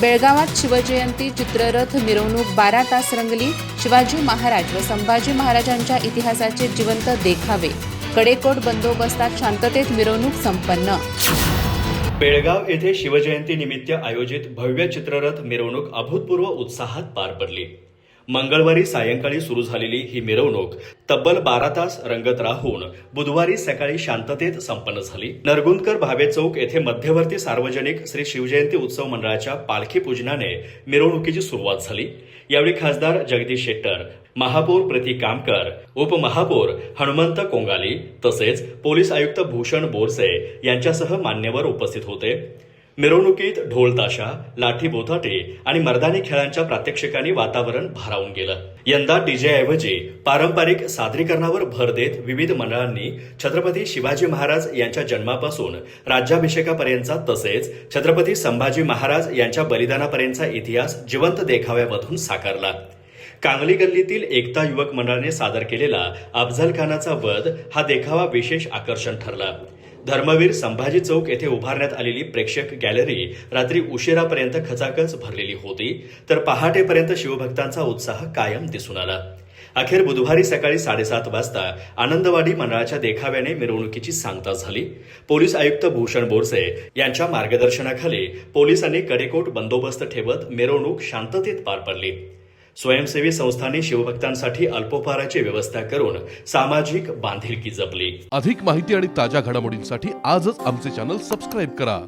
बेळगावात शिवजयंती चित्ररथ मिरवणूक 12 तास रंगली। शिवाजी महाराज व संभाजी महाराजांच्या इतिहासाचे जिवंत देखावे, कडेकोट बंदोबस्तात शांततेत मिरवणूक संपन्न। बेळगाव येथे शिवजयंती निमित्त आयोजित भव्य चित्ररथ मिरवणूक अभूतपूर्व उत्साहात पार पडली। मंगळवारी सायंकाळी सुरू झालेली ही मिरवणूक तब्बल 12 तास रंगत राहून बुधवारी सकाळी शांततेत संपन्न झाली। नरगुंदकर भावे चौक येथे मध्यवर्ती सार्वजनिक श्री शिवजयंती उत्सव मंडळाच्या पालखी पूजनाने मिरवणुकीची सुरुवात झाली। यावेळी खासदार जगदीश शेट्टर, महापौर प्रतीक कामकर, उपमहापौर हनुमंत कोंगाली तसेच पोलीस आयुक्त भूषण बोरसे यांच्यासह मान्यवर उपस्थित होते। मिरवणुकीत ढोल ताशा, लाठी बोथाटे आणि मर्दानी खेळांच्या प्रात्यक्षिकांनी वातावरण भारावून गेलं। यंदा डीजेऐवजी पारंपरिक सादरीकरणावर भर देत विविध मंडळांनी छत्रपती शिवाजी महाराज यांच्या जन्मापासून राज्याभिषेकापर्यंतचा तसेच छत्रपती संभाजी महाराज यांच्या बलिदानापर्यंतचा इतिहास जिवंत देखाव्यामधून साकारला। कांगली गल्लीतील एकता युवक मंडळाने सादर केलेला अफझल खानाचा वध हा देखावा विशेष आकर्षण ठरला। धर्मवीर संभाजी चौक येथे उभारण्यात आलेली प्रेक्षक गॅलरी रात्री उशिरापर्यंत खचाखच भरलेली होती, तर पहाटेपर्यंत शिवभक्तांचा उत्साह कायम दिसून आला। अखेर बुधवारी सकाळी 7:30 वाजता आनंदवाडी मंडळाच्या देखाव्याने मिरवणुकीची सांगता झाली। पोलीस आयुक्त भूषण बोरसे यांच्या मार्गदर्शनाखाली पोलिसांनी कडेकोट बंदोबस्त ठेवत मिरवणूक शांततेत पार पडली। स्वयंसेवी संस्थांनी शिवभक्तांसाठी अल्पोपहाराची व्यवस्था करून सामाजिक बांधिलकी जपली। अधिक माहिती आणि ताज्या घडामोडींसाठी आजच आमचे चॅनल सबस्क्राईब करा।